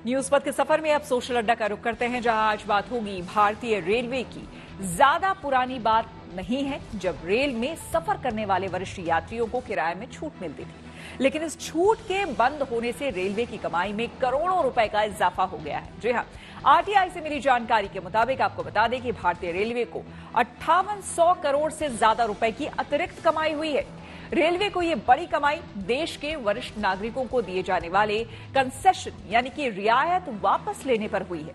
News पथ के सफर में अब सोशल अड्डा का रुख करते हैं, जहां आज बात होगी भारतीय रेलवे की। ज्यादा पुरानी बात नहीं है जब रेल में सफर करने वाले वरिष्ठ यात्रियों को किराए में छूट मिलती थी, लेकिन इस छूट के बंद होने से रेलवे की कमाई में करोड़ों रुपए का इजाफा हो गया है। जी हां, आरटीआई से मिली जानकारी के मुताबिक आपको बता दें कि भारतीय रेलवे को 5800 करोड़ से ज्यादा रुपए की अतिरिक्त कमाई हुई है। रेलवे को ये बड़ी कमाई देश के वरिष्ठ नागरिकों को दिए जाने वाले कंसेशन यानी कि रियायत वापस लेने पर हुई है।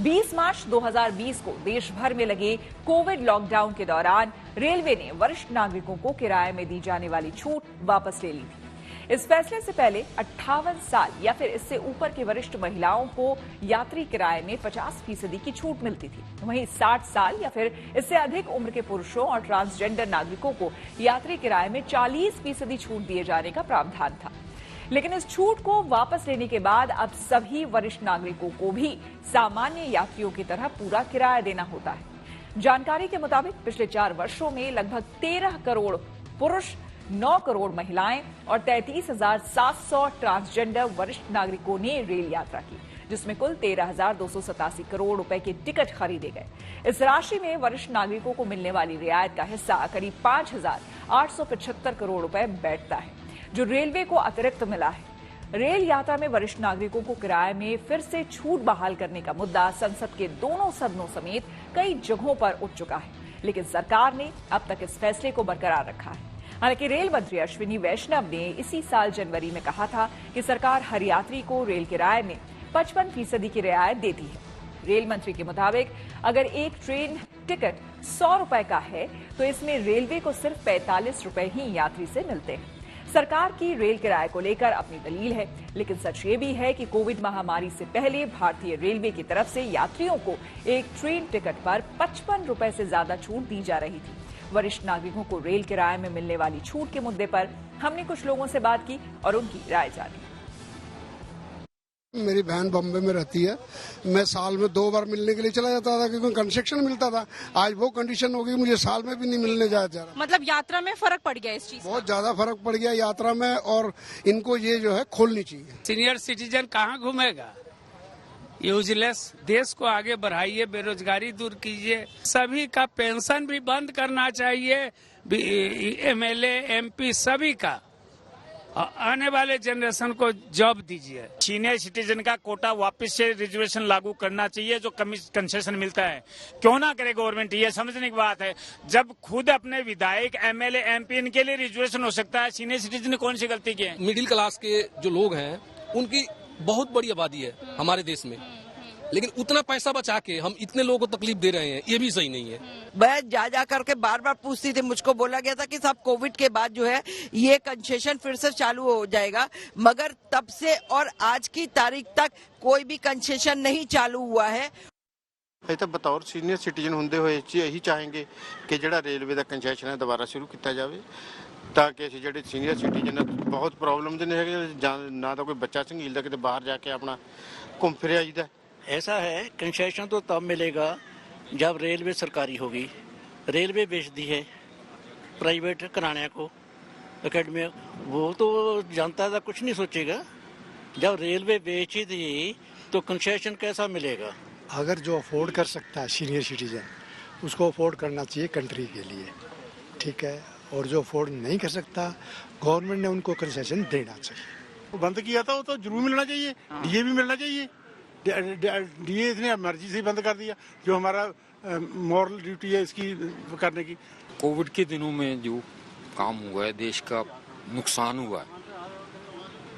20 मार्च 2020 को देश भर में लगे कोविड लॉकडाउन के दौरान रेलवे ने वरिष्ठ नागरिकों को किराए में दी जाने वाली छूट वापस ले ली थी। इस फैसले से पहले 58 साल या फिर इससे ऊपर की वरिष्ठ महिलाओं को यात्री किराए में 50% की छूट मिलती थी। वहीं 60 साल या फिर इससे अधिक उम्र के पुरुषों और ट्रांसजेंडर नागरिकों को यात्री किराए में 40% छूट दिए जाने का प्रावधान था। लेकिन इस छूट को वापस लेने के बाद अब सभी वरिष्ठ नागरिकों को भी सामान्य यात्रियों की तरह पूरा किराया देना होता है। जानकारी के मुताबिक पिछले 4 वर्षों में लगभग 13 करोड़ पुरुष, 9 करोड़ महिलाएं और 33,700 ट्रांसजेंडर वरिष्ठ नागरिकों ने रेल यात्रा की, जिसमें कुल 13,287 करोड़ रुपए के टिकट खरीदे गए। इस राशि में वरिष्ठ नागरिकों को मिलने वाली रियायत का हिस्सा करीब 5,875 करोड़ रुपए बैठता है, जो रेलवे को अतिरिक्त मिला है। रेल यात्रा में वरिष्ठ नागरिकों को किराए में फिर से छूट बहाल करने का मुद्दा संसद के दोनों सदनों समेत कई जगहों पर उठ चुका है, लेकिन सरकार ने अब तक इस फैसले को बरकरार रखा है। हालांकि रेल मंत्री अश्विनी वैष्णव ने इसी साल जनवरी में कहा था कि सरकार हर यात्री को रेल किराए में 55% की रियायत देती है। रेल मंत्री के मुताबिक अगर एक ट्रेन टिकट 100 रुपए का है तो इसमें रेलवे को सिर्फ 45 रुपए ही यात्री से मिलते हैं। सरकार की रेल किराए को लेकर अपनी दलील है, लेकिन सच ये भी है कि कोविड महामारी से पहले भारतीय रेलवे की तरफ से यात्रियों को एक ट्रेन टिकट पर 55 रुपए से ज्यादा छूट दी जा रही थी। वरिष्ठ नागरिकों को रेल किराए में मिलने वाली छूट के मुद्दे पर हमने कुछ लोगों से बात की और उनकी राय जानी। मेरी बहन बॉम्बे में रहती है। मैं साल में 2 बार मिलने के लिए चला जाता था क्योंकि कंसेशन मिलता था। आज वो कंडीशन हो गई, मुझे साल में भी नहीं मिलने जाया जा रहा। मतलब यात्रा में फर्क पड़ गया इस चीज, बहुत ज्यादा फर्क पड़ गया यात्रा में, और इनको ये जो है खोलनी चाहिए। सीनियर सिटीजन कहाँ घूमेगा? यूजलेस। देश को आगे बढ़ाइए, बेरोजगारी दूर कीजिए, सभी का पेंशन भी बंद करना चाहिए, एमएलए एमपी सभी का। आने वाले जनरेशन को जॉब दीजिए। सीनियर सिटीजन का कोटा वापस से रिजर्वेशन लागू करना चाहिए, जो कंसेशन मिलता है। क्यों ना करे गवर्नमेंट, ये समझने की बात है। जब खुद अपने विधायक, एमएलए, एमपी इनके लिए रिजर्वेशन हो सकता है, सीनियर सिटीजन ने कौन सी गलती की है? मिडिल क्लास के जो लोग हैं उनकी बहुत बड़ी आबादी है हमारे देश में, लेकिन उतना पैसा बचा के हम इतने लोगों को तकलीफ दे रहे हैं, ये भी सही नहीं है। मैं जा करके बार पूछती थी, मुझको बोला गया था कि साहब कोविड के बाद जो है ये कंसेशन फिर से चालू हो जाएगा, मगर तब से और आज की तारीख तक कोई भी कंसेशन नहीं चालू हुआ है। ਅਸੀਂ ਤਾਂ ਬਤੌਰ ਸੀਨੀਅਰ ਸਿਟੀਜ਼ਨ ਹੁੰਦੇ ਹੋਏ ਇਹੀ ਚਾਹਾਂਗੇ ਕਿ ਜਿਹੜਾ ਰੇਲਵੇ ਦਾ ਕੰਸੈਸ਼ਨ ਹੈ ਦੁਬਾਰਾ ਸ਼ੁਰੂ ਕੀਤਾ ਜਾਵੇ, ਤਾਂ ਕਿ ਅਸੀਂ ਜਿਹੜੇ ਸੀਨੀਅਰ ਸਿਟੀਜ਼ਨ ਬਹੁਤ ਪ੍ਰੋਬਲਮ ਦੇ ਨੇ ਹੈਗੇ, ਨਾ ਤਾਂ ਕੋਈ ਬੱਚਾ ਸੰਗੀਲ ਦਾ ਕਿਤੇ ਬਾਹਰ ਜਾ ਕੇ ਆਪਣਾ ਘੁੰਮ ਫਿਰ ਆਈਦਾ। ऐसा है, कंसेशन तो तब मिलेगा जब रेलवे सरकारी होगी। रेलवे बेच दी है प्राइवेट कराने को अकेडमी, वो तो जनता का कुछ नहीं सोचेगा। जब रेलवे बेच ही दी तो कंसेशन कैसा मिलेगा? अगर जो अफोर्ड कर सकता है सीनियर सिटीजन, उसको अफोर्ड करना चाहिए कंट्री के लिए, ठीक है। और जो अफोर्ड नहीं कर सकता, गवर्नमेंट ने उनको कंसेशन देना चाहिए। बंद किया था वो तो जरूर मिलना चाहिए, डीए भी मिलना चाहिए। डीए इसने मर्जी से बंद कर दिया, जो हमारा मॉरल ड्यूटी है इसकी करने की। कोविड के दिनों में जो काम हुआ है, देश का नुकसान हुआ है,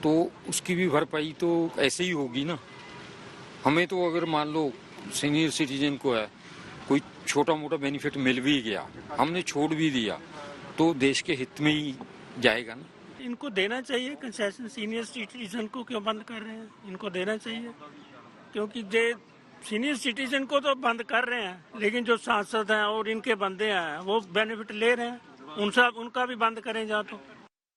तो उसकी भी भरपाई तो ऐसे ही होगी ना। हमें तो अगर मान लो सीनियर सिटीजन को है कोई छोटा मोटा बेनिफिट मिल भी गया, हमने छोड़ भी दिया, तो देश के हित में ही जाएगा ना। इनको देना चाहिए कंसेशन। सीनियर सिटीजन को क्यों बंद कर रहे हैं? इनको देना चाहिए, क्योंकि जे सीनियर सिटीजन को तो बंद कर रहे हैं, लेकिन जो सांसद हैं और इनके बंदे हैं वो बेनिफिट ले रहे हैं, उनका भी बंद करें जा तो।